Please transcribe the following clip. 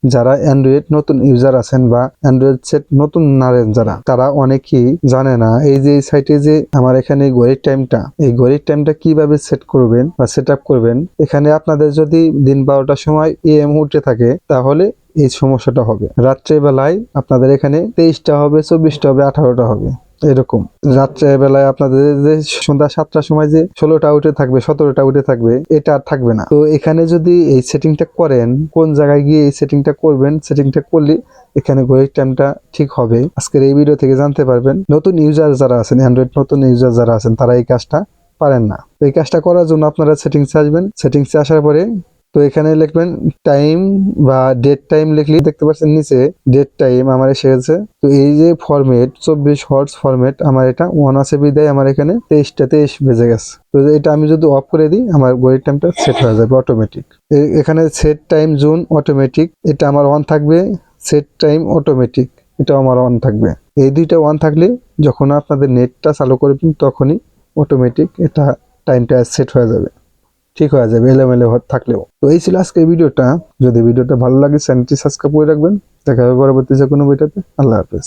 যারা অ্যান্ড্রয়েড নতুন ইউজার আছেন বা অ্যান্ড্রয়েড সেট নতুন নারেন যারা, তারা অনেকেই জানে না এই যে এই সাইটে যে আমার এখানে ঘড়ির টাইমটা, এই ঘড়ির টাইমটা কিভাবে সেট করবেন বা সেট আপ করবেন। এখানে আপনাদের যদি দিন 12টার সময় AM উঠে থাকে তাহলে এই সমস্যাটা হবে। রাত্রেবেলায় আপনাদের এখানে 23টা হবে, 24টা হবে, 18টা হবে, এরকম। রাত্রের বেলায় আপনাদের যে সন্ধ্যা 7টার সময় যে 16টা উঠে থাকবে, 17টা উঠে থাকবে, এটা আর থাকবে না। তো এখানে যদি এই সেটিংটা করেন, কোন জায়গায় গিয়ে এই সেটিংটা করবেন, সেটিংটা করলে এখানে ঘড়ির টাইমটা ঠিক হবে। আজকের এই ভিডিও থেকে জানতে পারবেন। নতুন ইউজার যারা আছেন, অ্যান্ড্রয়েড নতুন ইউজার যারা আছেন, তারা এই কাজটা পারেন না। তো এই কাজটা করার জন্য আপনারা সেটিংসে আসবেন। সেটিংসে আসার পরে তো এখানে লিখবেন টাইম বা ডেট টাইম, লিখলে দেখতে পাচ্ছেন নিচে ডেট টাইম আমার এসে গেছে। তো এই যে ফরম্যাট 24 হর্স ফরম্যাট, আমার এটা 1 আছে বিদায় আমার এখানে 23টা 23 বেজে গেছে। তো এটা আমি যদি অফ করে দিই, আমার ঘড়ির টাইমটা সেট হয়ে যাবে অটোমেটিক। এখানে সেট টাইম জোন অটোমেটিক, এটা আমার অন থাকবে। সেট টাইম অটোমেটিক, এটা আমার অন থাকবে। এই দুইটা অন থাকলে যখন আপনাদের নেটটা চালু করবেন তখনই অটোমেটিক এটা টাইমটা সেট হয়ে যাবে, ঠিক হয়ে যাবে এলোমেলো থাকলেও। তো এই ছিল আজকের ভিডিওটা। যদি ভিডিওটা ভালো লাগে চ্যানেলটি সাবস্ক্রাইব করে রাখবেন। দেখা হবে পরবর্তী যে কোনো ভিডিওতে। আল্লাহ হাফেজ।